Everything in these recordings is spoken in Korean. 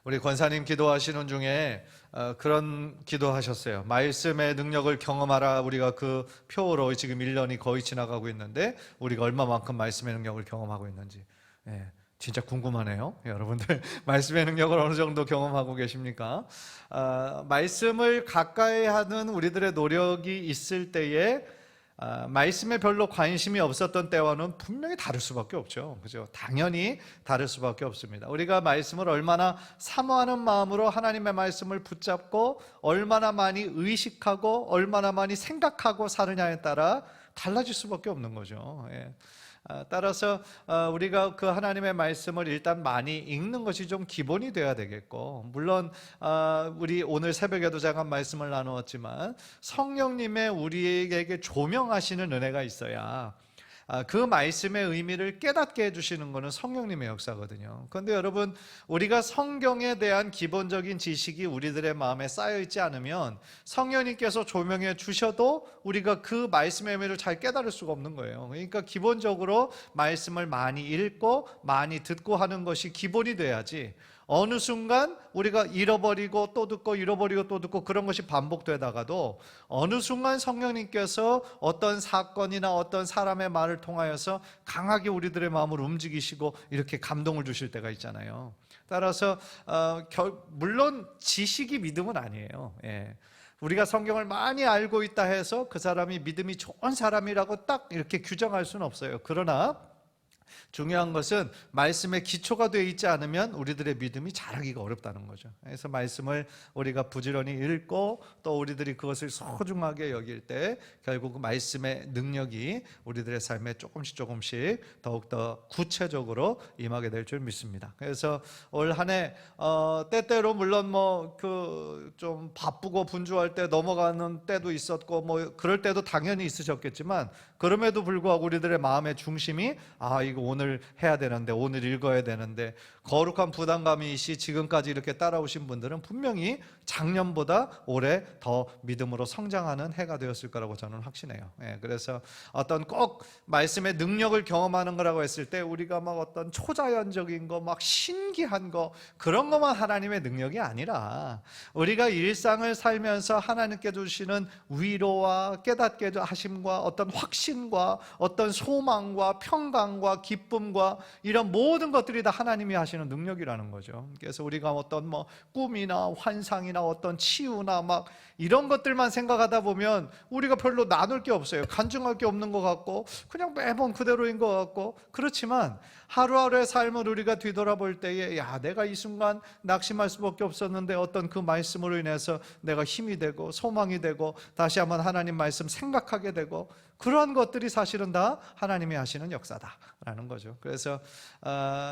우리 권사님 기도하시는 중에 그런 기도하셨어요. 말씀의 능력을 경험하라. 우리가 그 표로 지금 1년이 거의 지나가고 있는데 우리가 얼마만큼 말씀의 능력을 경험하고 있는지 진짜 궁금하네요. 여러분들 말씀의 능력을 어느 정도 경험하고 계십니까? 말씀을 가까이 하는 우리들의 노력이 있을 때에 말씀에 별로 관심이 없었던 때와는 분명히 다를 수밖에 없죠. 그죠? 당연히 다를 수밖에 없습니다. 우리가 말씀을 얼마나 사모하는 마음으로 하나님의 말씀을 붙잡고 얼마나 많이 의식하고 얼마나 많이 생각하고 사느냐에 따라 달라질 수밖에 없는 거죠. 따라서 우리가 그 하나님의 말씀을 일단 많이 읽는 것이 좀 기본이 되어야 되겠고, 물론 우리 오늘 새벽에도 잠깐 말씀을 나누었지만 성령님의 우리에게 조명하시는 은혜가 있어야 그 말씀의 의미를 깨닫게 해주시는 것은 성령님의 역사거든요. 그런데 여러분, 우리가 성경에 대한 기본적인 지식이 우리들의 마음에 쌓여있지 않으면 성령님께서 조명해 주셔도 우리가 그 말씀의 의미를 잘 깨달을 수가 없는 거예요. 그러니까 기본적으로 말씀을 많이 읽고 많이 듣고 하는 것이 기본이 돼야지, 어느 순간 우리가 잃어버리고 또 듣고 잃어버리고 또 듣고 그런 것이 반복되다가도 어느 순간 성령님께서 어떤 사건이나 어떤 사람의 말을 통하여서 강하게 우리들의 마음을 움직이시고 이렇게 감동을 주실 때가 있잖아요. 따라서 물론 지식이 믿음은 아니에요. 우리가 성경을 많이 알고 있다 해서 그 사람이 믿음이 좋은 사람이라고 딱 이렇게 규정할 수는 없어요. 그러나 중요한 것은 말씀의 기초가 되어 있지 않으면 우리들의 믿음이 자라기가 어렵다는 거죠. 그래서 말씀을 우리가 부지런히 읽고 또 우리들이 그것을 소중하게 여길 때 결국 말씀의 능력이 우리들의 삶에 조금씩 더욱더 구체적으로 임하게 될 줄 믿습니다. 그래서 올 한 해 때때로 물론 좀 바쁘고 분주할 때 넘어가는 때도 있었고 그럴 때도 당연히 있으셨겠지만, 그럼에도 불구하고 우리들의 마음의 중심이 이거 오늘 해야 되는데, 오늘 읽어야 되는데, 거룩한 부담감이 지금까지 이렇게 따라오신 분들은 분명히 작년보다 올해 더 믿음으로 성장하는 해가 되었을 거라고 저는 확신해요. 그래서 어떤 꼭 말씀의 능력을 경험하는 거라고 했을 때 우리가 어떤 초자연적인 거, 신기한 거, 그런 것만 하나님의 능력이 아니라 우리가 일상을 살면서 하나님께 주시는 위로와 깨닫게 하심과 어떤 확신과 어떤 소망과 평강과 기쁨과 이런 모든 것들이 다 하나님이 하시는 능력이라는 거죠. 그래서 우리가 어떤 꿈이나 환상이나 어떤 치유나 이런 것들만 생각하다 보면 우리가 별로 나눌 게 없어요. 간증할 게 없는 것 같고 그냥 매번 그대로인 것 같고, 그렇지만 하루하루의 삶을 우리가 뒤돌아볼 때에 내가 이 순간 낙심할 수밖에 없었는데 어떤 그 말씀으로 인해서 내가 힘이 되고 소망이 되고 다시 한번 하나님 말씀 생각하게 되고, 그러한 것들이 사실은 다 하나님이 하시는 역사다라는 거죠. 그래서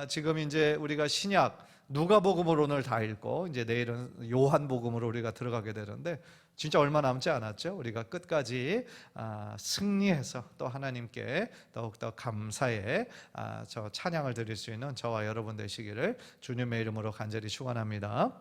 지금 이제 우리가 신약 누가복음을 오늘 다 읽고 이제 내일은 요한복음으로 우리가 들어가게 되는데, 진짜 얼마 남지 않았죠. 우리가 끝까지 승리해서 또 하나님께 더욱더 감사의 저 찬양을 드릴 수 있는 저와 여러분 되시기를 주님의 이름으로 간절히 축원합니다.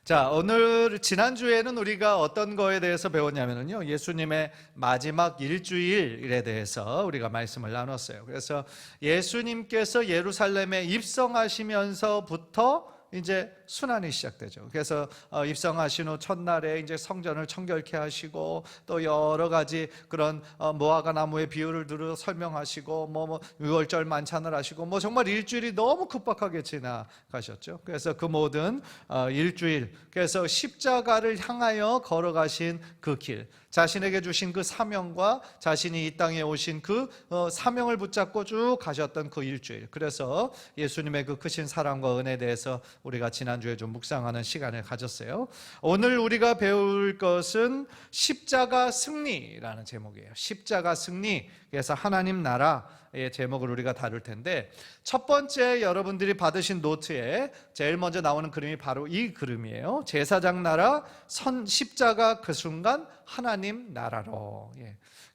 자, 오늘 지난주에는 우리가 어떤 거에 대해서 배웠냐면요, 예수님의 마지막 일주일에 대해서 우리가 말씀을 나눴어요. 그래서 예수님께서 예루살렘에 입성하시면서부터 이제 순환이 시작되죠. 그래서 입성하신 후 첫날에 이제 성전을 청결케 하시고 또 여러 가지 그런 무화과 나무의 비유를 들어 설명하시고 유월절 만찬을 하시고 정말 일주일이 너무 급박하게 지나가셨죠. 그래서 그 모든 일주일, 그래서 십자가를 향하여 걸어가신 그 길, 자신에게 주신 그 사명과 자신이 이 땅에 오신 그 사명을 붙잡고 쭉 가셨던 그 일주일, 그래서 예수님의 그 크신 사랑과 은혜에 대해서 우리가 지난주에 좀 묵상하는 시간을 가졌어요. 오늘 우리가 배울 것은 십자가 승리라는 제목이에요. 십자가 승리. 그래서 하나님 나라의 제목을 우리가 다룰 텐데, 첫 번째 여러분들이 받으신 노트에 제일 먼저 나오는 그림이 바로 이 그림이에요. 제사장 나라, 십자가 그 순간 하나님 나라로.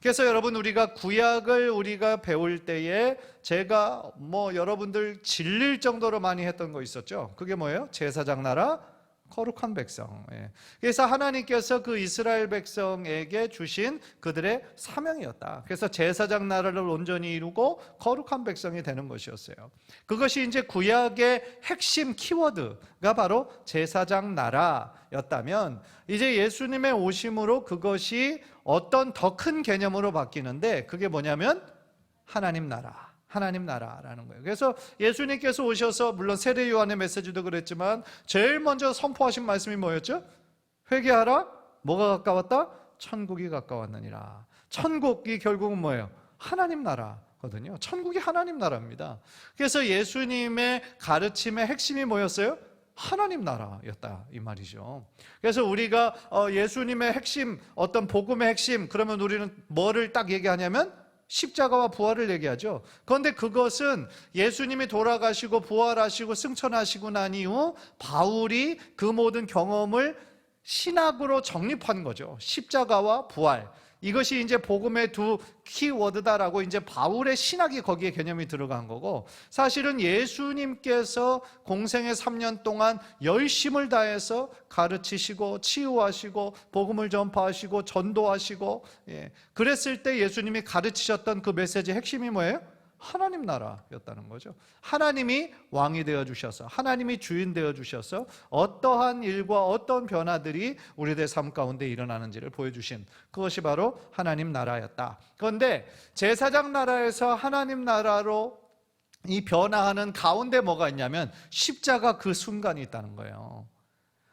그래서 여러분, 우리가 구약을 우리가 배울 때에 제가 여러분들 질릴 정도로 많이 했던 거 있었죠. 그게 뭐예요? 제사장 나라, 거룩한 백성. 그래서 하나님께서 그 이스라엘 백성에게 주신 그들의 사명이었다. 그래서 제사장 나라를 온전히 이루고 거룩한 백성이 되는 것이었어요. 그것이 이제 구약의 핵심 키워드가 바로 제사장 나라였다면, 이제 예수님의 오심으로 그것이 어떤 더 큰 개념으로 바뀌는데, 그게 뭐냐면 하나님 나라. 하나님 나라라는 거예요. 그래서 예수님께서 오셔서, 물론 세례 요한의 메시지도 그랬지만 제일 먼저 선포하신 말씀이 뭐였죠? 회개하라. 뭐가 가까웠다? 천국이 가까웠느니라. 천국이 결국은 뭐예요? 하나님 나라거든요. 천국이 하나님 나라입니다. 그래서 예수님의 가르침의 핵심이 뭐였어요? 하나님 나라였다, 이 말이죠. 그래서 우리가 예수님의 핵심, 어떤 복음의 핵심, 그러면 우리는 뭐를 딱 얘기하냐면 십자가와 부활을 얘기하죠. 그런데 그것은 예수님이 돌아가시고 부활하시고 승천하시고 난 이후 바울이 그 모든 경험을 신학으로 정립한 거죠. 십자가와 부활. 이것이 이제 복음의 두 키워드다라고 이제 바울의 신학이 거기에 개념이 들어간 거고, 사실은 예수님께서 공생의 3년 동안 열심을 다해서 가르치시고 치유하시고 복음을 전파하시고 전도하시고, 그랬을 때 예수님이 가르치셨던 그 메시지의 핵심이 뭐예요? 하나님 나라였다는 거죠. 하나님이 왕이 되어주셔서, 하나님이 주인 되어주셔서 어떠한 일과 어떤 변화들이 우리들의 삶 가운데 일어나는지를 보여주신, 그것이 바로 하나님 나라였다. 그런데 제사장 나라에서 하나님 나라로 이 변화하는 가운데 뭐가 있냐면 십자가 그 순간이 있다는 거예요.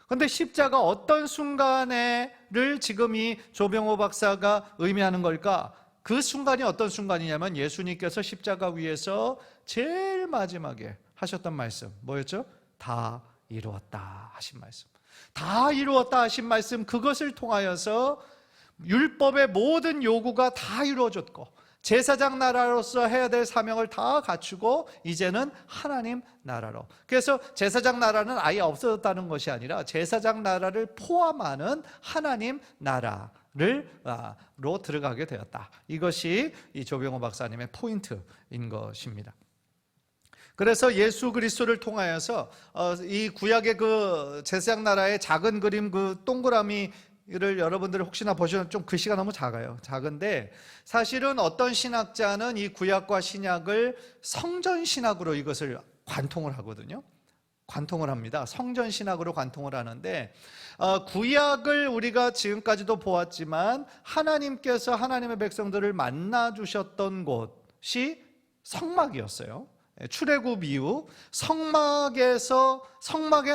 그런데 십자가 어떤 순간에를 지금 이 조병호 박사가 의미하는 걸까? 그 순간이 어떤 순간이냐면 예수님께서 십자가 위에서 제일 마지막에 하셨던 말씀 뭐였죠? 다 이루었다 하신 말씀. 다 이루었다 하신 말씀, 그것을 통하여서 율법의 모든 요구가 다 이루어졌고 제사장 나라로서 해야 될 사명을 다 갖추고 이제는 하나님 나라로. 그래서 제사장 나라는 아예 없어졌다는 것이 아니라 제사장 나라를 포함하는 하나님 나라로 들어가게 되었다. 이것이 이 조병호 박사님의 포인트인 것입니다. 그래서 예수 그리스도를 통하여서 이 구약의 그 제사장 나라의 작은 그림, 그 동그라미를 여러분들 혹시나 보시면 좀 글씨가 너무 작아요. 작은데 사실은 어떤 신학자는 이 구약과 신약을 성전 신학으로 이것을 관통을 하거든요. 관통을 합니다. 성전 신학으로 관통을 하는데, 구약을 우리가 지금까지도 보았지만 하나님께서 하나님의 백성들을 만나 주셨던 곳이 성막이었어요. 출애굽 이후 성막에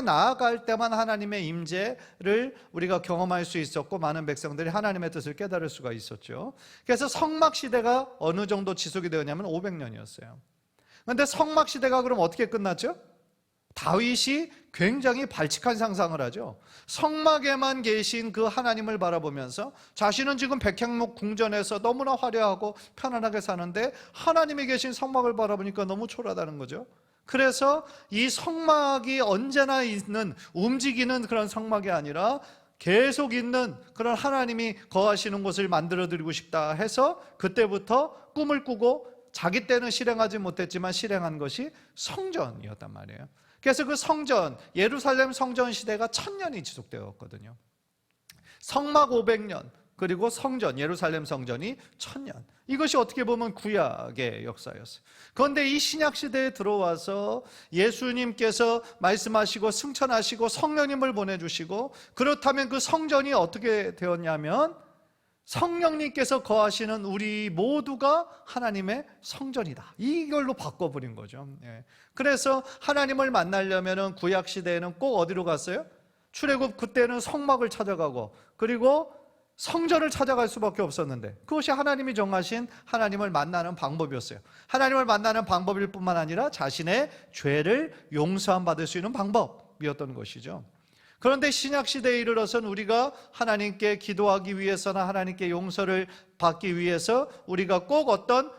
나아갈 때만 하나님의 임재를 우리가 경험할 수 있었고 많은 백성들이 하나님의 뜻을 깨달을 수가 있었죠. 그래서 성막 시대가 어느 정도 지속이 되었냐면 500년이었어요. 그런데 성막 시대가 그럼 어떻게 끝났죠? 다윗이 굉장히 발칙한 상상을 하죠. 성막에만 계신 그 하나님을 바라보면서 자신은 지금 백향목 궁전에서 너무나 화려하고 편안하게 사는데 하나님이 계신 성막을 바라보니까 너무 초라하다는 거죠. 그래서 이 성막이 언제나 있는, 움직이는 그런 성막이 아니라 계속 있는 그런 하나님이 거하시는 곳을 만들어드리고 싶다 해서 그때부터 꿈을 꾸고 자기 때는 실행하지 못했지만 실행한 것이 성전이었단 말이에요. 그래서 그 성전, 예루살렘 성전 시대가 1000년이 지속되었거든요. 성막 500년, 그리고 성전, 예루살렘 성전이 1000년. 이것이 어떻게 보면 구약의 역사였어요. 그런데 이 신약 시대에 들어와서 예수님께서 말씀하시고 승천하시고 성령님을 보내주시고, 그렇다면 그 성전이 어떻게 되었냐면 성령님께서 거하시는 우리 모두가 하나님의 성전이다. 이걸로 바꿔버린 거죠. 그래서 하나님을 만나려면 구약 시대에는 꼭 어디로 갔어요? 출애굽 그때는 성막을 찾아가고 그리고 성전을 찾아갈 수밖에 없었는데, 그것이 하나님이 정하신 하나님을 만나는 방법이었어요. 하나님을 만나는 방법일 뿐만 아니라 자신의 죄를 용서함 받을 수 있는 방법이었던 것이죠. 그런데 신약시대에 이르러서는 우리가 하나님께 기도하기 위해서나 하나님께 용서를 받기 위해서 우리가 꼭 어떤,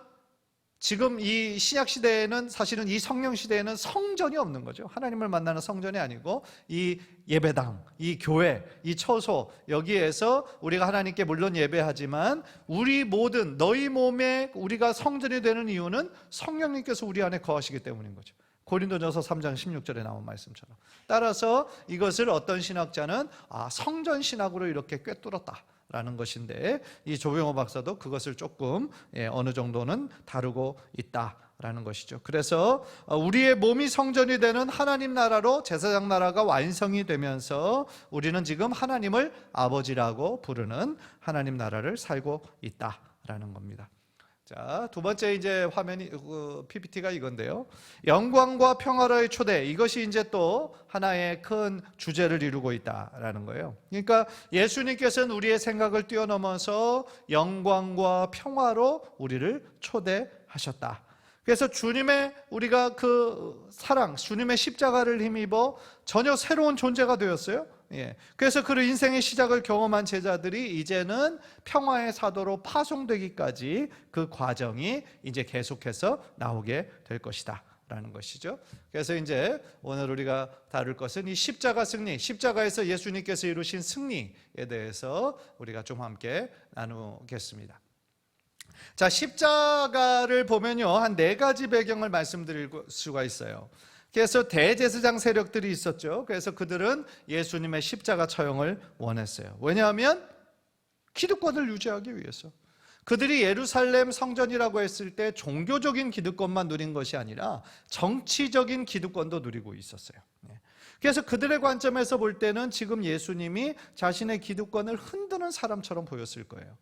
지금 이 신약시대에는 사실은 이 성령시대에는 성전이 없는 거죠. 하나님을 만나는 성전이 아니고 이 예배당, 이 교회, 이 처소, 여기에서 우리가 하나님께 물론 예배하지만 우리 모든 너희 몸에 우리가 성전이 되는 이유는 성령님께서 우리 안에 거하시기 때문인 거죠. 고린도전서 3장 16절에 나온 말씀처럼. 따라서 이것을 어떤 신학자는 성전 신학으로 이렇게 꿰뚫었다라는 것인데, 이 조병호 박사도 그것을 조금 어느 정도는 다루고 있다라는 것이죠. 그래서 우리의 몸이 성전이 되는 하나님 나라로 제사장 나라가 완성이 되면서 우리는 지금 하나님을 아버지라고 부르는 하나님 나라를 살고 있다라는 겁니다. 자, 두 번째 이제 화면이 PPT가 이건데요. 영광과 평화로의 초대, 이것이 이제 또 하나의 큰 주제를 이루고 있다라는 거예요. 그러니까 예수님께서는 우리의 생각을 뛰어넘어서 영광과 평화로 우리를 초대하셨다. 그래서 주님의 우리가 그 사랑, 주님의 십자가를 힘입어 전혀 새로운 존재가 되었어요. 그래서 그 인생의 시작을 경험한 제자들이 이제는 평화의 사도로 파송되기까지 그 과정이 이제 계속해서 나오게 될 것이다 라는 것이죠. 그래서 이제 오늘 우리가 다룰 것은 이 십자가 승리, 십자가에서 예수님께서 이루신 승리에 대해서 우리가 좀 함께 나누겠습니다. 자, 십자가를 보면요, 한 4가지 배경을 말씀드릴 수가 있어요. 그래서 대제사장 세력들이 있었죠. 그래서 그들은 예수님의 십자가 처형을 원했어요. 왜냐하면 기득권을 유지하기 위해서. 그들이 예루살렘 성전이라고 했을 때 종교적인 기득권만 누린 것이 아니라 정치적인 기득권도 누리고 있었어요. 그래서 그들의 관점에서 볼 때는 지금 예수님이 자신의 기득권을 흔드는 사람처럼 보였을 거예요.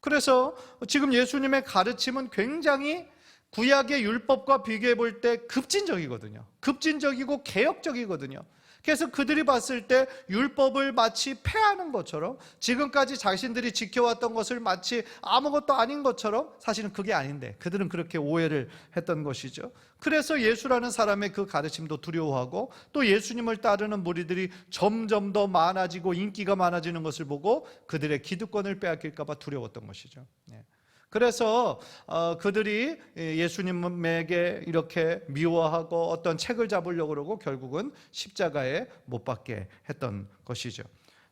그래서 지금 예수님의 가르침은 굉장히 구약의 율법과 비교해 볼 때 급진적이거든요. 급진적이고 개혁적이거든요. 그래서 그들이 봤을 때 율법을 마치 폐하는 것처럼, 지금까지 자신들이 지켜왔던 것을 마치 아무것도 아닌 것처럼, 사실은 그게 아닌데 그들은 그렇게 오해를 했던 것이죠. 그래서 예수라는 사람의 그 가르침도 두려워하고, 또 예수님을 따르는 무리들이 점점 더 많아지고 인기가 많아지는 것을 보고 그들의 기득권을 빼앗길까 봐 두려웠던 것이죠. 그래서 그들이 예수님에게 이렇게 미워하고 어떤 책을 잡으려고 그러고 결국은 십자가에 못 박게 했던 것이죠.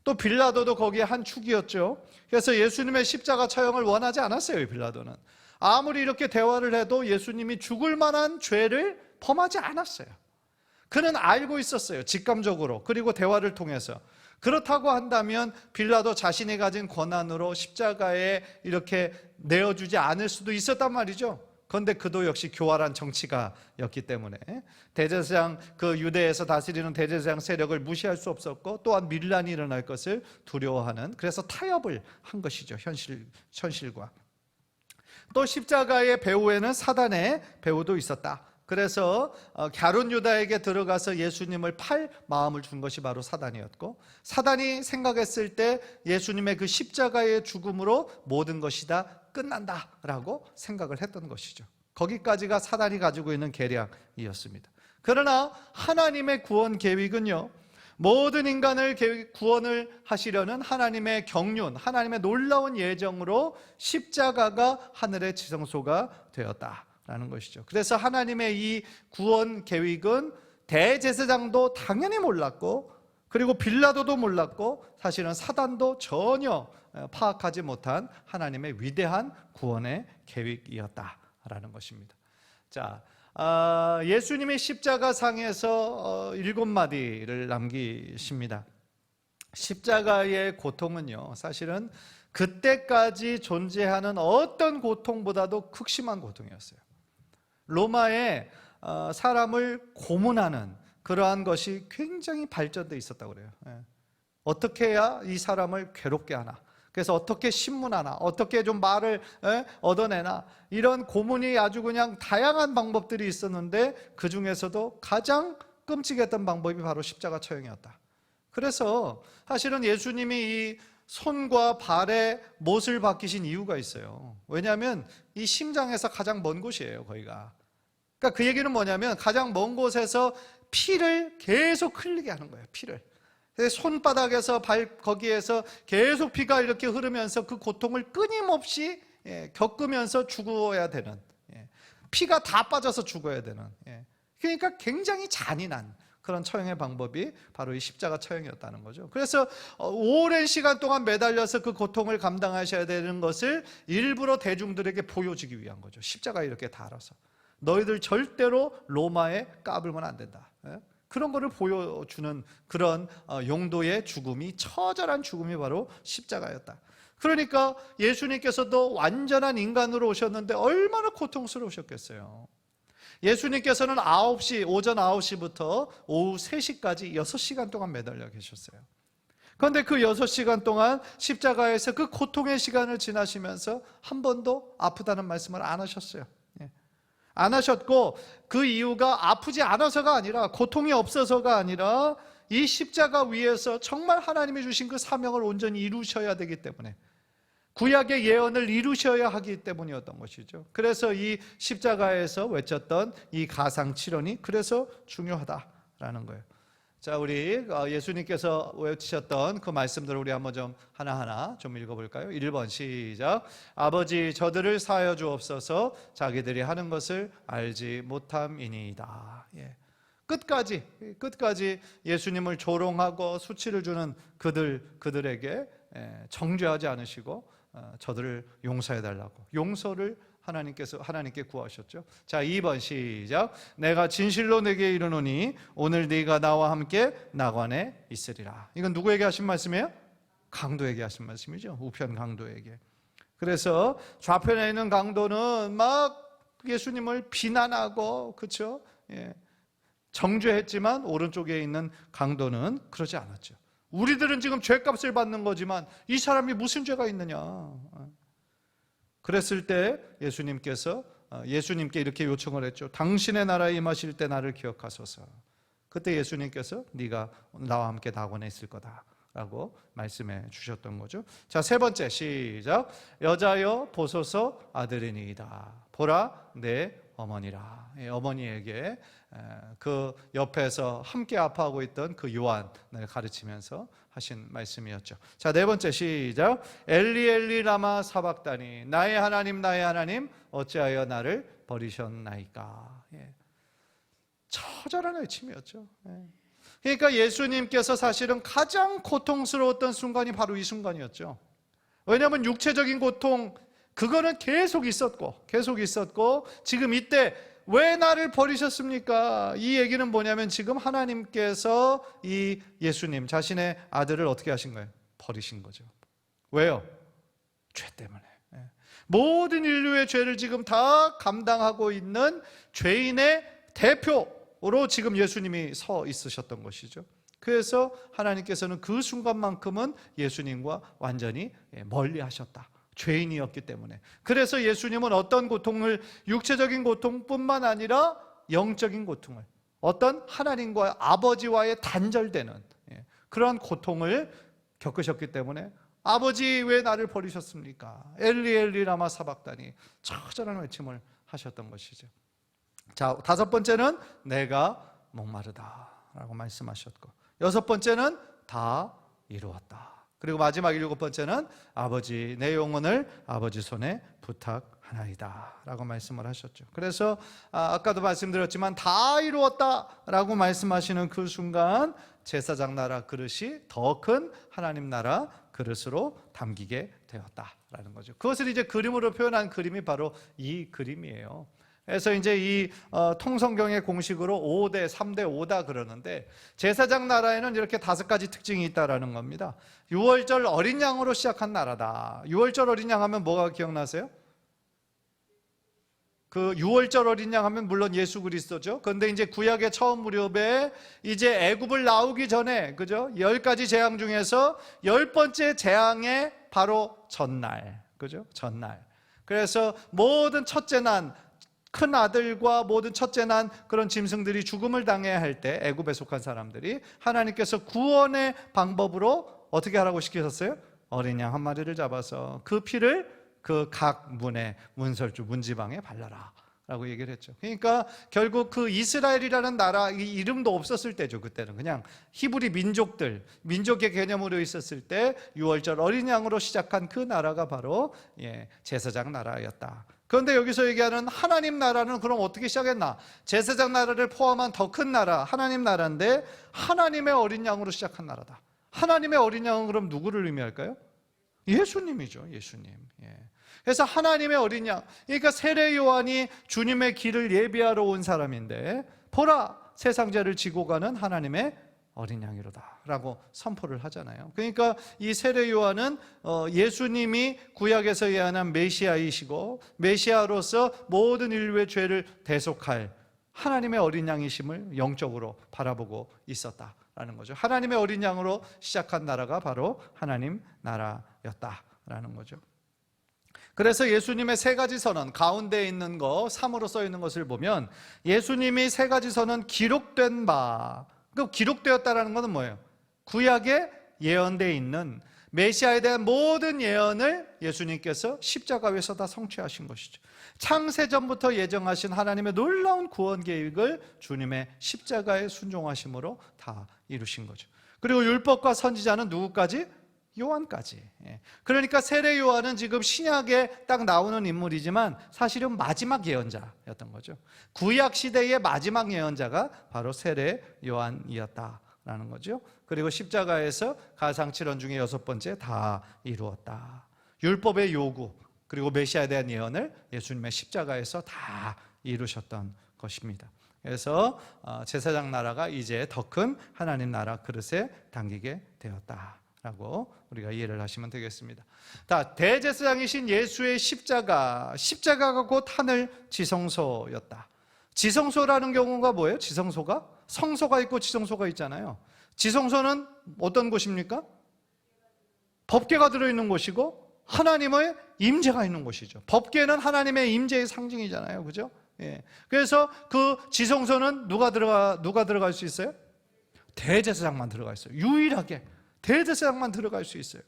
또 빌라도도 거기에 한 축이었죠. 그래서 예수님의 십자가 처형을 원하지 않았어요. 빌라도는 아무리 이렇게 대화를 해도 예수님이 죽을 만한 죄를 범하지 않았어요. 그는 알고 있었어요, 직감적으로. 그리고 대화를 통해서. 그렇다고 한다면 빌라도 자신이 가진 권한으로 십자가에 이렇게 내어주지 않을 수도 있었단 말이죠. 그런데 그도 역시 교활한 정치가였기 때문에 대제사장, 그 유대에서 다스리는 대제사장 세력을 무시할 수 없었고, 또한 밀란이 일어날 것을 두려워하는, 그래서 타협을 한 것이죠. 현실과. 또 십자가의 배후에는 사단의 배후도 있었다. 그래서 갸론 유다에게 들어가서 예수님을 팔 마음을 준 것이 바로 사단이었고, 사단이 생각했을 때 예수님의 그 십자가의 죽음으로 모든 것이 다 끝난다라고 생각을 했던 것이죠. 거기까지가 사단이 가지고 있는 계략이었습니다. 그러나 하나님의 구원 계획은요, 모든 인간을 구원을 하시려는 하나님의 경륜, 하나님의 놀라운 예정으로 십자가가 하늘의 지성소가 되었다라는 것이죠. 그래서 하나님의 이 구원 계획은 대제사장도 당연히 몰랐고, 그리고 빌라도도 몰랐고, 사실은 사단도 전혀 파악하지 못한 하나님의 위대한 구원의 계획이었다라는 것입니다. 자, 예수님이 십자가상에서 7마디를 남기십니다. 십자가의 고통은요, 사실은 그때까지 존재하는 어떤 고통보다도 극심한 고통이었어요. 로마에 사람을 고문하는 그러한 것이 굉장히 발전되어 있었다고 그래요. 어떻게 해야 이 사람을 괴롭게 하나, 그래서 어떻게 신문하나, 어떻게 좀 말을 얻어내나, 이런 고문이 아주 그냥 다양한 방법들이 있었는데, 그 중에서도 가장 끔찍했던 방법이 바로 십자가 처형이었다. 그래서 사실은 예수님이 이 손과 발에 못을 박히신 이유가 있어요. 왜냐하면 이 심장에서 가장 먼 곳이에요, 거기가. 그러니까 그 얘기는 뭐냐면, 가장 먼 곳에서 피를 계속 흘리게 하는 거예요, 피를. 손바닥에서 거기에서 계속 피가 이렇게 흐르면서 그 고통을 끊임없이 겪으면서 죽어야 되는, 피가 다 빠져서 죽어야 되는, 그러니까 굉장히 잔인한 그런 처형의 방법이 바로 이 십자가 처형이었다는 거죠. 그래서 오랜 시간 동안 매달려서 그 고통을 감당하셔야 되는 것을 일부러 대중들에게 보여주기 위한 거죠. 십자가에 이렇게 달아서. 너희들 절대로 로마에 까불면 안 된다. 그런 거를 보여주는 그런 용도의 죽음이, 처절한 죽음이 바로 십자가였다. 그러니까 예수님께서도 완전한 인간으로 오셨는데 얼마나 고통스러우셨겠어요. 예수님께서는 오전 9시부터 오후 3시까지 6시간 동안 매달려 계셨어요. 그런데 그 6시간 동안 십자가에서 그 고통의 시간을 지나시면서 한 번도 아프다는 말씀을 안 하셨어요. 안 하셨고, 그 이유가 아프지 않아서가 아니라, 고통이 없어서가 아니라, 이 십자가 위에서 정말 하나님이 주신 그 사명을 온전히 이루셔야 되기 때문에, 구약의 예언을 이루셔야 하기 때문이었던 것이죠. 그래서 이 십자가에서 외쳤던 이 가상칠언이 그래서 중요하다라는 거예요. 자, 우리 예수님께서 외치셨던 그 말씀들을 우리 한번 좀 하나하나 좀 읽어볼까요? 1번 시작. 아버지, 저들을 사하여 주옵소서. 자기들이 하는 것을 알지 못함이니이다. 끝까지 예수님을 조롱하고 수치를 주는 그들에게 정죄하지 않으시고 저들을 용서해달라고, 용서를 하나님께 구하셨죠. 자, 2번 시작. 내가 진실로 내게 이르노니 오늘 네가 나와 함께 낙원에 있으리라. 이건 누구에게 하신 말씀이에요? 강도에게 하신 말씀이죠. 우편 강도에게. 그래서 좌편에 있는 강도는 막 예수님을 비난하고, 그렇죠? 정죄했지만 오른쪽에 있는 강도는 그러지 않았죠. 우리들은 지금 죄값을 받는 거지만 이 사람이 무슨 죄가 있느냐. 그랬을 때 예수님께 이렇게 요청을 했죠. 당신의 나라에 임하실 때 나를 기억하소서. 그때 예수님께서 네가 나와 함께 낙원에 있을 거다라고 말씀해 주셨던 거죠. 자, 3번째 시작. 여자여 보소서 아들이니이다. 보라 내 어머니라. 어머니에게 그 옆에서 함께 아파하고 있던 그 요한을 가르치면서 하신 말씀이었죠. 자, 4번째 시작. 엘리 엘리 라마 사박다니. 나의 하나님 어찌하여 나를 버리셨나이까. 처절한 외침이었죠. 그러니까 예수님께서 사실은 가장 고통스러웠던 순간이 바로 이 순간이었죠. 왜냐하면 육체적인 고통, 그거는 계속 있었고 지금 이때 왜 나를 버리셨습니까? 이 얘기는 뭐냐면 지금 하나님께서 이 예수님 자신의 아들을 어떻게 하신 거예요? 버리신 거죠. 왜요? 죄 때문에. 모든 인류의 죄를 지금 다 감당하고 있는 죄인의 대표로 지금 예수님이 서 있으셨던 것이죠. 그래서 하나님께서는 그 순간만큼은 예수님과 완전히 멀리 하셨다. 죄인이었기 때문에. 그래서 예수님은 어떤 고통을, 육체적인 고통뿐만 아니라 영적인 고통을, 어떤 하나님과 아버지와의 단절되는 그러한 고통을 겪으셨기 때문에 아버지 왜 나를 버리셨습니까? 엘리 엘리 라마 사박다니, 처절한 외침을 하셨던 것이죠. 자, 5번째는 내가 목마르다라고 말씀하셨고, 6번째는 다 이루었다. 그리고 마지막 7번째는 아버지 내 영혼을 아버지 손에 부탁하나이다 라고 말씀을 하셨죠. 그래서 아까도 말씀드렸지만 다 이루었다 라고 말씀하시는 그 순간 제사장 나라 그릇이 더 큰 하나님 나라 그릇으로 담기게 되었다라는 거죠. 그것을 이제 그림으로 표현한 그림이 바로 이 그림이에요. 그래서 이제 이 통성경의 공식으로 5대 3대 5다 그러는데, 제사장 나라에는 이렇게 5가지 특징이 있다라는 겁니다. 6월절 어린 양으로 시작한 나라다. 6월절 어린 양 하면 뭐가 기억나세요? 그 6월절 어린 양 하면 물론 예수 그리스도죠. 그런데 이제 구약의 처음 무렵에 이제 애굽을 나오기 전에, 그죠? 10가지 재앙 중에서 10번째 재앙의 바로 전날, 그죠? 전날. 그래서 모든 첫째 난, 큰 아들과 모든 첫째 난 그런 짐승들이 죽음을 당해야 할 때 애굽에 속한 사람들이 하나님께서 구원의 방법으로 어떻게 하라고 시키셨어요? 어린 양 한 마리를 잡아서 그 피를 그 각 문에, 문설주, 문지방에 발라라 라고 얘기를 했죠. 그러니까 결국 그 이스라엘이라는 나라, 이 이름도 없었을 때죠. 그때는 그냥 히브리 민족의 개념으로 있었을 때 6월절 어린 양으로 시작한 그 나라가 바로 제사장 나라였다. 그런데 여기서 얘기하는 하나님 나라는 그럼 어떻게 시작했나? 제사장 나라를 포함한 더 큰 나라, 하나님 나라인데 하나님의 어린 양으로 시작한 나라다. 하나님의 어린 양은 그럼 누구를 의미할까요? 예수님이죠. 예수님. 그래서 하나님의 어린 양, 그러니까 세례 요한이 주님의 길을 예비하러 온 사람인데, 보라, 세상 죄를 지고 가는 하나님의 어린 양이로다 라고 선포를 하잖아요. 그러니까 이 세례 요한은 예수님이 구약에서 예언한 메시아이시고, 메시아로서 모든 인류의 죄를 대속할 하나님의 어린 양이심을 영적으로 바라보고 있었다라는 거죠. 하나님의 어린 양으로 시작한 나라가 바로 하나님 나라였다라는 거죠. 그래서 예수님의 세 가지 선언, 가운데 있는 거 3으로 써 있는 것을 보면, 예수님이 세 가지 선언 기록된 바, 그 기록되었다라는 것은 뭐예요? 구약에 예언되어 있는 메시아에 대한 모든 예언을 예수님께서 십자가 위에서 다 성취하신 것이죠. 창세전부터 예정하신 하나님의 놀라운 구원 계획을 주님의 십자가의 순종하심으로 다 이루신 거죠. 그리고 율법과 선지자는 누구까지? 요한까지. 그러니까 세례 요한은 지금 신약에 딱 나오는 인물이지만 사실은 마지막 예언자였던 거죠. 구약 시대의 마지막 예언자가 바로 세례 요한이었다라는 거죠. 그리고 십자가에서 가상칠언 중에 6번째 다 이루었다. 율법의 요구, 그리고 메시아에 대한 예언을 예수님의 십자가에서 다 이루셨던 것입니다. 그래서 제사장 나라가 이제 더 큰 하나님 나라 그릇에 담기게 되었다라고 우리가 이해를 하시면 되겠습니다. 대제사장이신 예수의 십자가가 곧 하늘 지성소였다. 지성소라는 경우가 뭐예요? 지성소가? 성소가 있고 지성소가 있잖아요. 지성소는 어떤 곳입니까? 법궤가 들어있는 곳이고 하나님의 임재가 있는 곳이죠. 법궤는 하나님의 임재의 상징이잖아요. 그죠? 예. 그래서 그 지성소는 누가 들어갈 수 있어요? 대제사장만 들어가 있어요. 유일하게 대제사장만 들어갈 수 있어요.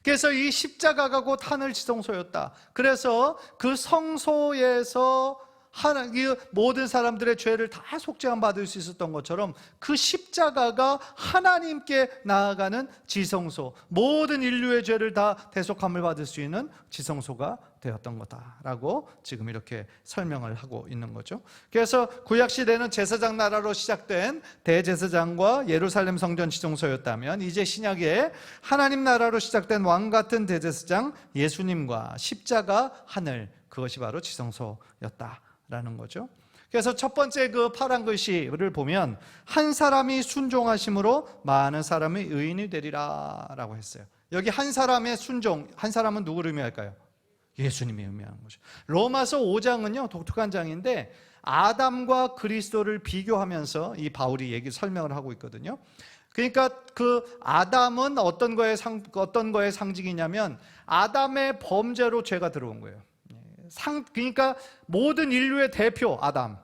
그래서 이 십자가가 곧 하늘 지성소였다. 그래서 그 성소에서 모든 사람들의 죄를 다 속죄함 받을 수 있었던 것처럼 그 십자가가 하나님께 나아가는 지성소, 모든 인류의 죄를 다 대속함을 받을 수 있는 지성소가 되었던 거다라고 지금 이렇게 설명을 하고 있는 거죠. 그래서 구약시대는 제사장 나라로 시작된 대제사장과 예루살렘 성전 지성소였다면, 이제 신약에 하나님 나라로 시작된 왕같은 대제사장 예수님과 십자가 하늘, 그것이 바로 지성소였다 라는 거죠. 그래서 첫 번째 그 파란 글씨를 보면 한 사람이 순종하심으로 많은 사람이 의인이 되리라 라고 했어요. 여기 한 사람의 순종, 한 사람은 누구를 의미할까요? 예수님이 의미하는 거죠. 로마서 5장은요 독특한 장인데, 아담과 그리스도를 비교하면서 이 바울이 설명을 하고 있거든요. 그러니까 그 아담은 어떤 거의 상징이냐면 아담의 범죄로 죄가 들어온 거예요. 그러니까 모든 인류의 대표 아담.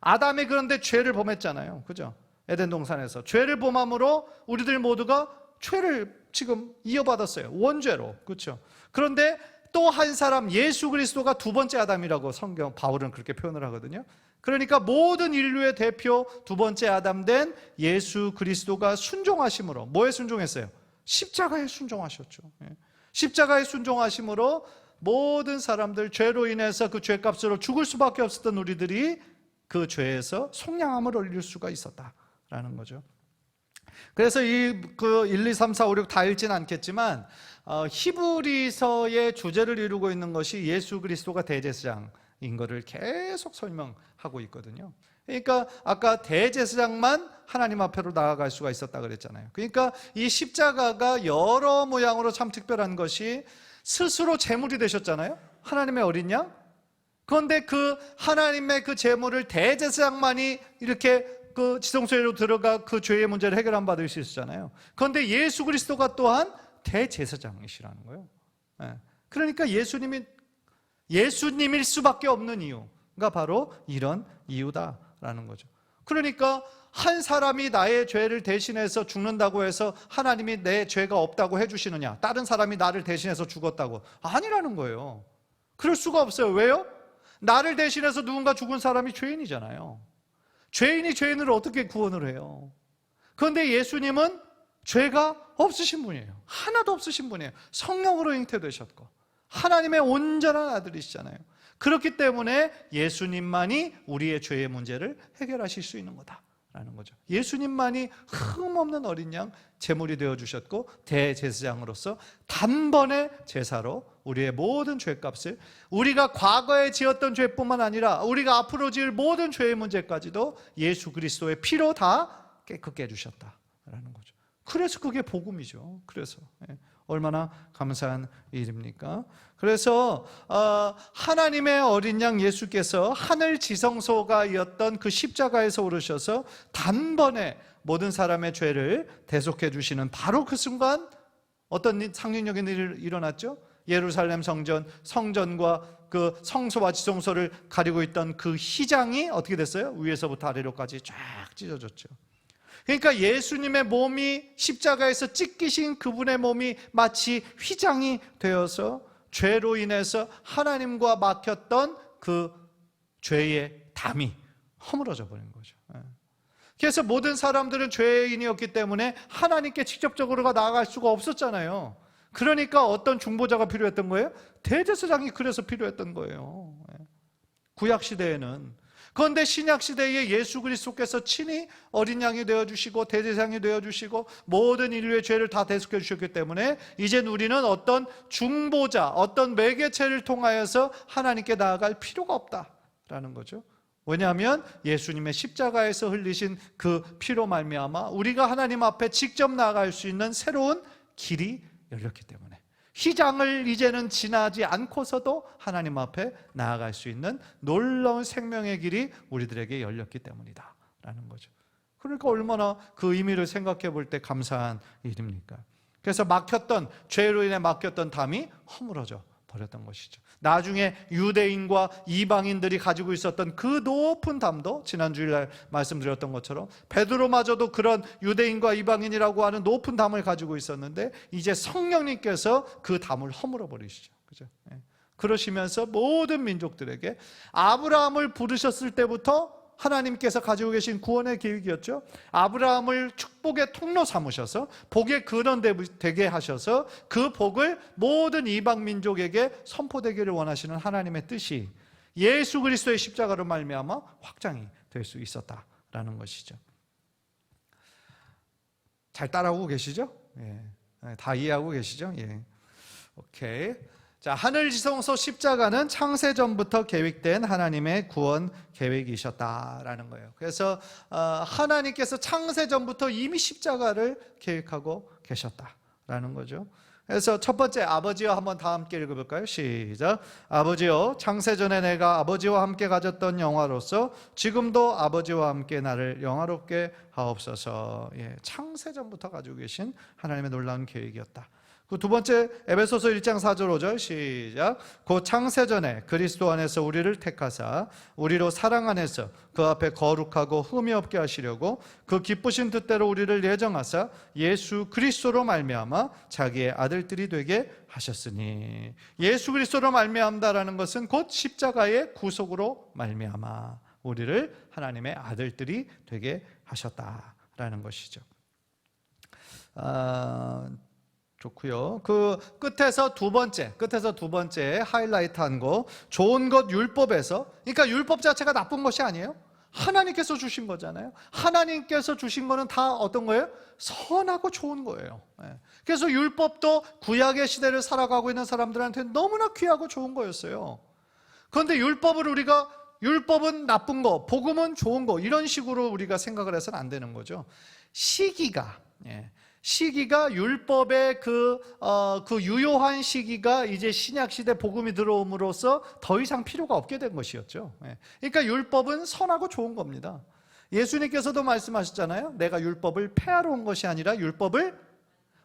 아담이 그런데 죄를 범했잖아요. 그죠? 에덴 동산에서 죄를 범함으로 우리들 모두가 죄를 지금 이어받았어요. 원죄로. 그렇죠? 그런데 또 한 사람, 예수 그리스도가 두 번째 아담이라고 성경 바울은 그렇게 표현을 하거든요. 그러니까 모든 인류의 대표 두 번째 아담 된 예수 그리스도가 순종하심으로, 뭐에 순종했어요? 십자가에 순종하셨죠. 십자가에 순종하심으로 모든 사람들, 죄로 인해서 그 죄값으로 죽을 수밖에 없었던 우리들이 그 죄에서 속량함을 얻을 수가 있었다라는 거죠. 그래서 이 1, 2, 3, 4, 5, 6 다 읽지는 않겠지만 히브리서의 주제를 이루고 있는 것이 예수 그리스도가 대제사장인 것을 계속 설명하고 있거든요. 그러니까 아까 대제사장만 하나님 앞으로 나아갈 수가 있었다 그랬잖아요. 그러니까 이 십자가가 여러 모양으로 참 특별한 것이, 스스로 제물이 되셨잖아요. 하나님의 어린 양. 그런데 그 하나님의 그 제물을 대제사장만이 이렇게 그 지성소로 들어가 그 죄의 문제를 해결함 받을 수 있었잖아요. 그런데 예수 그리스도가 또한 대제사장이시라는 거예요. 그러니까 예수님일 수밖에 없는 이유가 바로 이런 이유다라는 거죠. 그러니까 한 사람이 나의 죄를 대신해서 죽는다고 해서 하나님이 내 죄가 없다고 해주시느냐, 다른 사람이 나를 대신해서 죽었다고? 아니라는 거예요. 그럴 수가 없어요. 왜요? 나를 대신해서 누군가 죽은 사람이 죄인이잖아요. 죄인이 죄인을 어떻게 구원을 해요? 그런데 예수님은 죄가 없으신 분이에요. 하나도 없으신 분이에요. 성령으로 잉태되셨고 하나님의 온전한 아들이시잖아요. 그렇기 때문에 예수님만이 우리의 죄의 문제를 해결하실 수 있는 거다 라는 거죠. 예수님만이 흠없는 어린 양 제물이 되어주셨고 대제사장으로서 단번에 제사로 우리의 모든 죄값을, 우리가 과거에 지었던 죄뿐만 아니라 우리가 앞으로 지을 모든 죄의 문제까지도 예수 그리스도의 피로 다 깨끗게 해주셨다라는 거죠. 그래서 그게 복음이죠. 그래서 얼마나 감사한 일입니까? 그래서 하나님의 어린 양 예수께서 하늘 지성소가였던 그 십자가에서 오르셔서 단번에 모든 사람의 죄를 대속해 주시는 바로 그 순간 어떤 상징적인 일이 일어났죠? 예루살렘 성전과 그 성소와 지성소를 가리고 있던 그 휘장이 어떻게 됐어요? 위에서부터 아래로까지 쫙 찢어졌죠. 그러니까 예수님의 몸이 십자가에서 찢기신 그분의 몸이 마치 휘장이 되어서 죄로 인해서 하나님과 막혔던 그 죄의 담이 허물어져 버린 거죠. 그래서 모든 사람들은 죄인이었기 때문에 하나님께 직접적으로 나아갈 수가 없었잖아요. 그러니까 어떤 중보자가 필요했던 거예요? 대제사장이 그래서 필요했던 거예요. 구약 시대에는. 그런데 신약 시대에 예수 그리스도께서 친히 어린 양이 되어주시고 대제사장이 되어주시고 모든 인류의 죄를 다 대속해 주셨기 때문에 이젠 우리는 어떤 중보자, 어떤 매개체를 통하여서 하나님께 나아갈 필요가 없다라는 거죠. 왜냐하면 예수님의 십자가에서 흘리신 그 피로 말미암아 우리가 하나님 앞에 직접 나아갈 수 있는 새로운 길이 열렸기 때문에 휘장을 이제는 지나지 않고서도 하나님 앞에 나아갈 수 있는 놀라운 생명의 길이 우리들에게 열렸기 때문이다 라는 거죠. 그러니까 얼마나 그 의미를 생각해 볼 때 감사한 일입니까? 그래서 죄로 인해 막혔던 담이 허물어져 버렸던 것이죠. 나중에 유대인과 이방인들이 가지고 있었던 그 높은 담도 지난 주일날 말씀드렸던 것처럼 베드로마저도 그런 유대인과 이방인이라고 하는 높은 담을 가지고 있었는데 이제 성령님께서 그 담을 허물어 버리시죠. 그죠? 그러시면서 모든 민족들에게 아브라함을 부르셨을 때부터 하나님께서 가지고 계신 구원의 계획이었죠. 아브라함을 축복의 통로 삼으셔서 복의 근원 되게 하셔서 그 복을 모든 이방 민족에게 선포되기를 원하시는 하나님의 뜻이 예수 그리스도의 십자가로 말미암아 확장이 될 수 있었다라는 것이죠. 잘 따라오고 계시죠? 다 이해하고 계시죠? 오케이. 자, 하늘지성소 십자가는 창세전부터 계획된 하나님의 구원 계획이셨다라는 거예요. 그래서 하나님께서 창세전부터 이미 십자가를 계획하고 계셨다라는 거죠. 그래서 첫 번째 아버지와 한번 다 함께 읽어볼까요? 시작. 아버지여, 창세전에 내가 아버지와 함께 가졌던 영화로서 지금도 아버지와 함께 나를 영화롭게 하옵소서. 창세전부터 가지고 계신 하나님의 놀라운 계획이었다. 그 두 번째 에베소서 1장 4절 5절 시작. 곧 창세전에 그리스도 안에서 우리를 택하사 우리로 사랑 안에서 그 앞에 거룩하고 흠이 없게 하시려고 그 기쁘신 뜻대로 우리를 예정하사 예수 그리스도로 말미암아 자기의 아들들이 되게 하셨으니, 예수 그리스도로 말미암다라는 것은 곧 십자가의 구속으로 말미암아 우리를 하나님의 아들들이 되게 하셨다라는 것이죠. 좋고요. 그 끝에서 두 번째 하이라이트한 거, 좋은 것 율법에서, 그러니까 율법 자체가 나쁜 것이 아니에요. 하나님께서 주신 거잖아요. 하나님께서 주신 거는 다 어떤 거예요? 선하고 좋은 거예요. 그래서 율법도 구약의 시대를 살아가고 있는 사람들한테 너무나 귀하고 좋은 거였어요. 그런데 율법은 나쁜 거, 복음은 좋은 거, 이런 식으로 우리가 생각을 해서는 안 되는 거죠. 시기가 율법의 그 유효한 시기가 이제 신약시대 복음이 들어옴으로써 더 이상 필요가 없게 된 것이었죠. 그러니까 율법은 선하고 좋은 겁니다. 예수님께서도 말씀하셨잖아요. 내가 율법을 폐하러 온 것이 아니라 율법을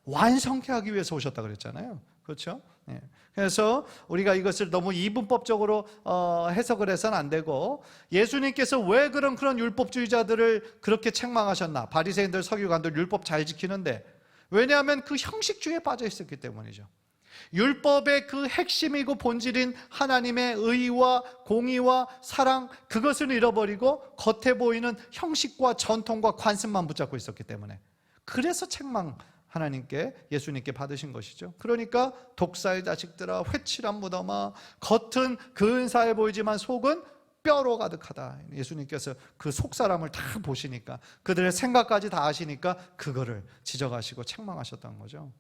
완성케 하기 위해서 오셨다 그랬잖아요. 그렇죠? 그래서 우리가 이것을 너무 이분법적으로 해석을 해서는 안 되고, 예수님께서 왜 그런 율법주의자들을 그렇게 책망하셨나? 바리새인들, 서기관들 율법 잘 지키는데, 왜냐하면 그 형식주의에 빠져 있었기 때문이죠. 율법의 그 핵심이고 본질인 하나님의 의와 공의와 사랑, 그것을 잃어버리고 겉에 보이는 형식과 전통과 관습만 붙잡고 있었기 때문에, 그래서 책망 하나님께, 예수님께 받으신 것이죠. 그러니까 독사의 자식들아, 회칠한 무덤아, 겉은 근사해 보이지만 속은 뼈로 가득하다. 예수님께서 그 속사람을 다 보시니까, 그들의 생각까지 다 아시니까 그거를 지적하시고 책망하셨던 거죠.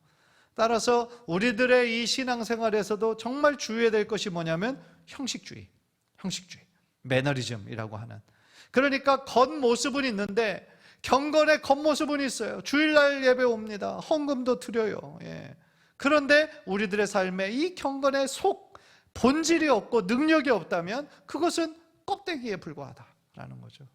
따라서 우리들의 이 신앙생활에서도 정말 주의해야 될 것이 뭐냐면 형식주의, 매너리즘이라고 하는. 그러니까 겉모습은 있는데 경건의 겉모습은 있어요. 주일날 예배 옵니다. 헌금도 드려요. 그런데 우리들의 삶에 이 경건의 속 본질이 없고 능력이 없다면 그것은 껍데기에 불과하다라는 거죠.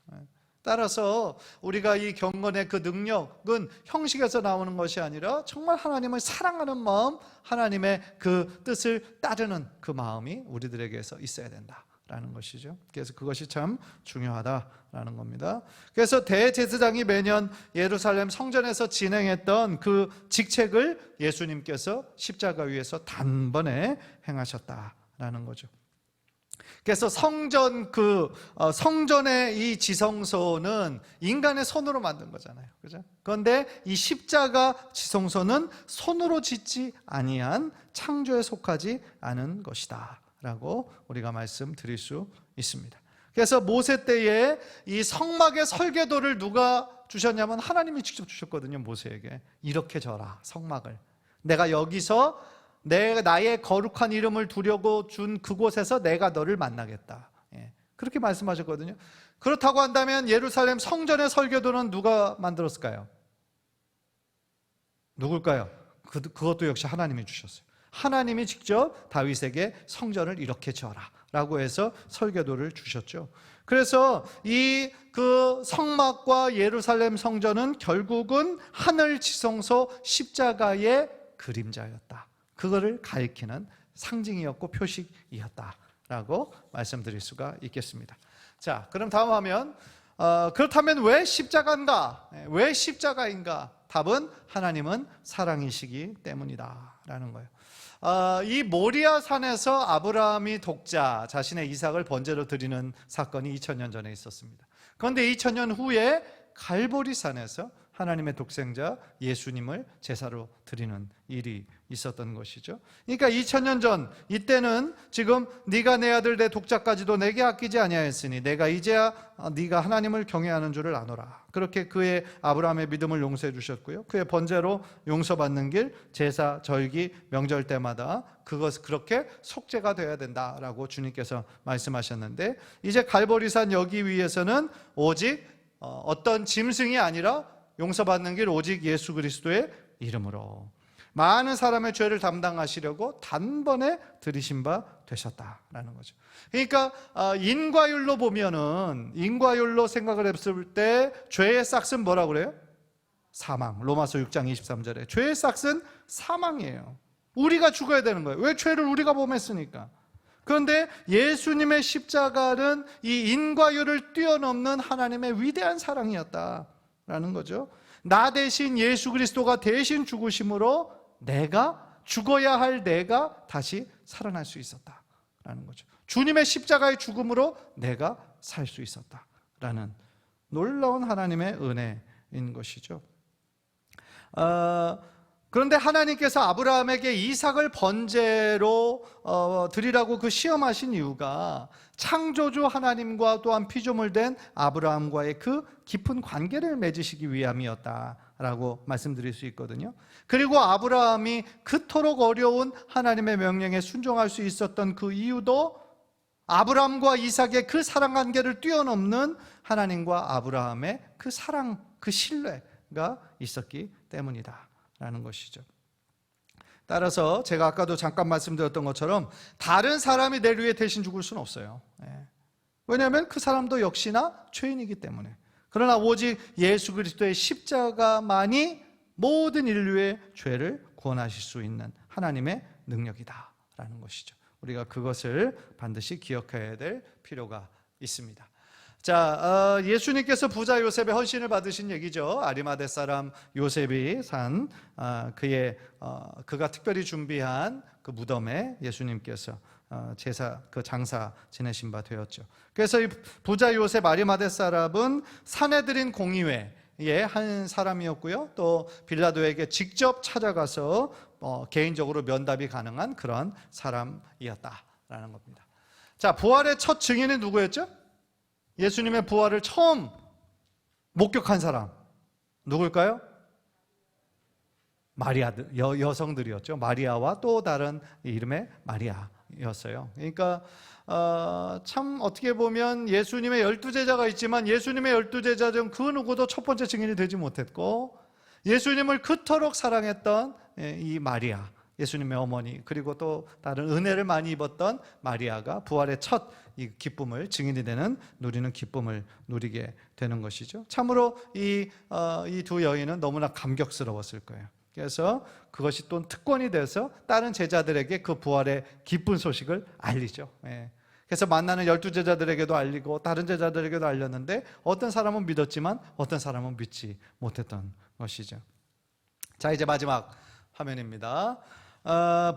따라서 우리가 이 경건의 그 능력은 형식에서 나오는 것이 아니라 정말 하나님을 사랑하는 마음, 하나님의 그 뜻을 따르는 그 마음이 우리들에게서 있어야 된다라는 것이죠. 그래서 그것이 참 중요하다라는 겁니다. 그래서 대제사장이 매년 예루살렘 성전에서 진행했던 그 직책을 예수님께서 십자가 위에서 단번에 행하셨다라는 거죠. 그래서 성전의 이 지성소는 인간의 손으로 만든 거잖아요. 그죠? 그런데 이 십자가 지성소는 손으로 짓지 아니한 창조에 속하지 않은 것이다 라고 우리가 말씀드릴 수 있습니다. 그래서 모세 때에 이 성막의 설계도를 누가 주셨냐면 하나님이 직접 주셨거든요. 모세에게 이렇게 져라, 성막을. 내가 여기서 나의 거룩한 이름을 두려고 준 그곳에서 내가 너를 만나겠다. 그렇게 말씀하셨거든요. 그렇다고 한다면 예루살렘 성전의 설계도는 누가 만들었을까요? 누굴까요? 그것도 역시 하나님이 주셨어요. 하나님이 직접 다윗에게 성전을 이렇게 지어라 라고 해서 설계도를 주셨죠. 그래서 그 성막과 예루살렘 성전은 결국은 하늘 지성소 십자가의 그림자였다. 그거를 가리키는 상징이었고 표식이었다라고 말씀드릴 수가 있겠습니다. 자, 그럼 다음 화면. 그렇다면 왜 십자가인가? 왜 십자가인가? 답은 하나님은 사랑이시기 때문이다라는 거예요. 이 모리아 산에서 아브라함이 독자 자신의 이삭을 번제로 드리는 사건이 2000년 전에 있었습니다. 그런데 2000년 후에 갈보리 산에서 하나님의 독생자 예수님을 제사로 드리는 일이 있었던 것이죠. 그러니까 2000년 전 이때는 지금 네가 내 아들 내 독자까지도 내게 아끼지 아니하였으니 내가 이제야 네가 하나님을 경외하는 줄을 아노라. 그렇게 그의 아브라함의 믿음을 용서해 주셨고요. 그의 번제로 용서받는 길, 제사, 절기, 명절 때마다 그것 그렇게 속죄가 되어야 된다라고 주님께서 말씀하셨는데, 이제 갈보리산 여기 위에서는 오직 어떤 짐승이 아니라 용서받는 길 오직 예수 그리스도의 이름으로 많은 사람의 죄를 담당하시려고 단번에 들이신 바 되셨다라는 거죠. 그러니까 인과율로 보면은, 인과율로 생각을 했을 때 죄의 싹은 뭐라고 그래요? 사망. 로마서 6장 23절에 죄의 싹은 사망이에요. 우리가 죽어야 되는 거예요. 왜? 죄를 우리가 범했으니까. 그런데 예수님의 십자가는 이 인과율을 뛰어넘는 하나님의 위대한 사랑이었다라는 거죠. 나 대신 예수 그리스도가 대신 죽으심으로 내가 죽어야 할 내가 다시 살아날 수 있었다라는 거죠. 주님의 십자가의 죽음으로 내가 살 수 있었다라는 놀라운 하나님의 은혜인 것이죠. 그런데 하나님께서 아브라함에게 이삭을 번제로 드리라고 그 시험하신 이유가 창조주 하나님과 또한 피조물 된 아브라함과의 그 깊은 관계를 맺으시기 위함이었다라고 말씀드릴 수 있거든요. 그리고 아브라함이 그토록 어려운 하나님의 명령에 순종할 수 있었던 그 이유도 아브라함과 이삭의 그 사랑 관계를 뛰어넘는 하나님과 아브라함의 그 사랑, 그 신뢰가 있었기 때문이다 라는 것이죠. 따라서 제가 아까도 잠깐 말씀드렸던 것처럼 다른 사람이 내 위해 대신 죽을 수는 없어요. 왜냐하면 그 사람도 역시나 죄인이기 때문에. 그러나 오직 예수 그리스도의 십자가만이 모든 인류의 죄를 구원하실 수 있는 하나님의 능력이다라는 것이죠. 우리가 그것을 반드시 기억해야 될 필요가 있습니다. 자, 예수님께서 부자 요셉의 헌신을 받으신 얘기죠. 아리마대 사람 요셉이 산 그가 특별히 준비한 그 무덤에 예수님께서 제사 그 장사 지내신 바 되었죠. 그래서 이 부자 요셉 아리마대 사람은 사내들인 공의회의 한 사람이었고요. 또 빌라도에게 직접 찾아가서 개인적으로 면담이 가능한 그런 사람이었다라는 겁니다. 자, 부활의 첫 증인은 누구였죠? 예수님의 부활을 처음 목격한 사람 누굴까요? 마리아 여성들이었죠. 마리아와 또 다른 이름의 마리아였어요. 그러니까 참 어떻게 보면 예수님의 12제자가 있지만 예수님의 12제자 중 그 누구도 첫 번째 증인이 되지 못했고, 예수님을 그토록 사랑했던 이 마리아, 예수님의 어머니, 그리고 또 다른 은혜를 많이 입었던 마리아가 부활의 첫 이 기쁨을, 증인이 되는, 누리는 기쁨을 누리게 되는 것이죠. 참으로 이 두 여인은 너무나 감격스러웠을 거예요. 그래서 그것이 또 특권이 돼서 다른 제자들에게 그 부활의 기쁜 소식을 알리죠. 그래서 만나는 12제자들에게도 알리고 다른 제자들에게도 알렸는데, 어떤 사람은 믿었지만 어떤 사람은 믿지 못했던 것이죠. 자, 이제 마지막 화면입니다.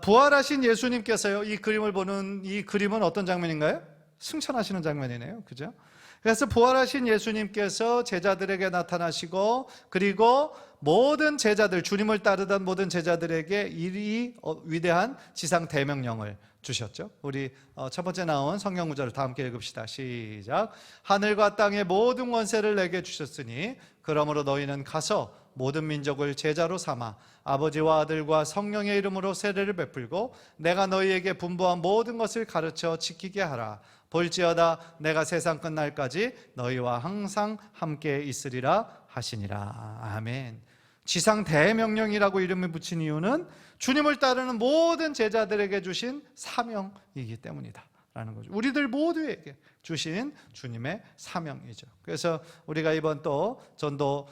부활하신 예수님께서요, 이 그림을 보는, 이 그림은 어떤 장면인가요? 승천하시는 장면이네요. 그죠? 그래서 부활하신 예수님께서 제자들에게 나타나시고, 그리고 모든 제자들, 주님을 따르던 모든 제자들에게 이 위대한 지상 대명령을 주셨죠. 우리 첫 번째 나온 성경 구절을 다 함께 읽읍시다. 시작. 하늘과 땅의 모든 권세를 내게 주셨으니 그러므로 너희는 가서 모든 민족을 제자로 삼아 아버지와 아들과 성령의 이름으로 세례를 베풀고 내가 너희에게 분부한 모든 것을 가르쳐 지키게 하라. 볼지어다 내가 세상 끝날까지 너희와 항상 함께 있으리라 하시니라. 아멘. 지상 대명령이라고 이름을 붙인 이유는 주님을 따르는 모든 제자들에게 주신 사명이기 때문이다 라는 거죠. 우리들 모두에게 주신 주님의 사명이죠. 그래서 우리가 이번 또 전도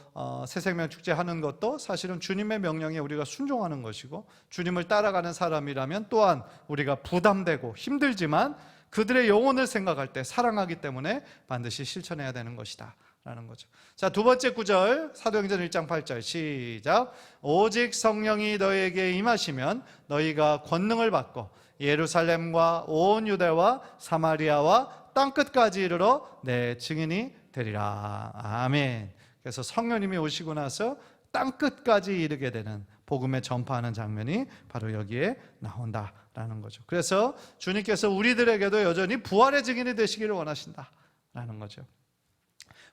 새생명 축제 하는 것도 사실은 주님의 명령에 우리가 순종하는 것이고, 주님을 따라가는 사람이라면 또한 우리가 부담되고 힘들지만 그들의 영혼을 생각할 때 사랑하기 때문에 반드시 실천해야 되는 것이다 라는 거죠. 자, 두 번째 구절, 사도행전 1장 8절 시작. 오직 성령이 너희에게 임하시면 너희가 권능을 받고 예루살렘과 온 유대와 사마리아와 땅끝까지 이르러 내 증인이 되리라. 아멘. 그래서 성령님이 오시고 나서 땅끝까지 이르게 되는 복음의 전파하는 장면이 바로 여기에 나온다라는 거죠. 그래서 주님께서 우리들에게도 여전히 부활의 증인이 되시기를 원하신다라는 거죠.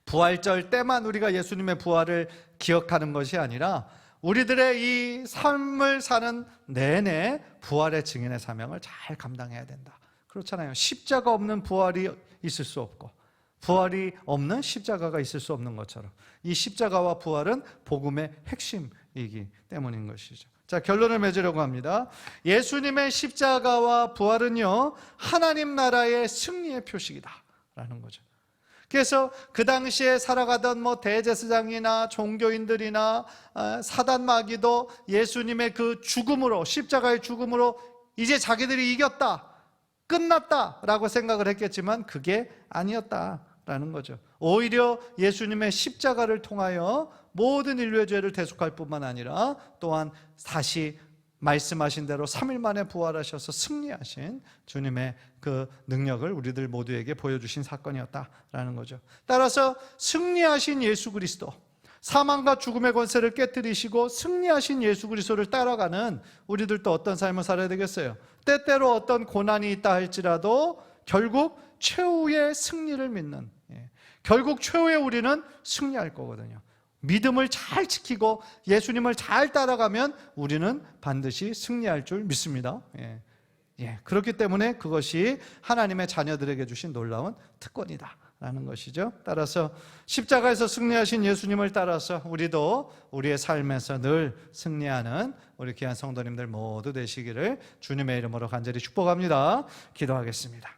부활절 때만 우리가 예수님의 부활을 기억하는 것이 아니라 우리들의 이 삶을 사는 내내 부활의 증인의 사명을 잘 감당해야 된다. 그렇잖아요. 십자가 없는 부활이 있을 수 없고 부활이 없는 십자가가 있을 수 없는 것처럼 이 십자가와 부활은 복음의 핵심이기 때문인 것이죠. 자, 결론을 맺으려고 합니다. 예수님의 십자가와 부활은요, 하나님 나라의 승리의 표식이다 라는 거죠. 그래서 그 당시에 살아가던 대제사장이나 종교인들이나 사단 마귀도 예수님의 그 죽음으로, 십자가의 죽음으로 이제 자기들이 이겼다, 끝났다라고 생각을 했겠지만 그게 아니었다라는 거죠. 오히려 예수님의 십자가를 통하여 모든 인류의 죄를 대속할 뿐만 아니라 또한 다시 말씀하신 대로 3일 만에 부활하셔서 승리하신 주님의 그 능력을 우리들 모두에게 보여주신 사건이었다라는 거죠. 따라서 승리하신 예수 그리스도, 사망과 죽음의 권세를 깨뜨리시고 승리하신 예수 그리스도를 따라가는 우리들도 어떤 삶을 살아야 되겠어요? 때때로 어떤 고난이 있다 할지라도 결국 최후의 승리를 믿는, 결국 최후에 우리는 승리할 거거든요. 믿음을 잘 지키고 예수님을 잘 따라가면 우리는 반드시 승리할 줄 믿습니다. 그렇기 때문에 그것이 하나님의 자녀들에게 주신 놀라운 특권이다 라는 것이죠. 따라서 십자가에서 승리하신 예수님을 따라서 우리도 우리의 삶에서 늘 승리하는 우리 귀한 성도님들 모두 되시기를 주님의 이름으로 간절히 축복합니다. 기도하겠습니다.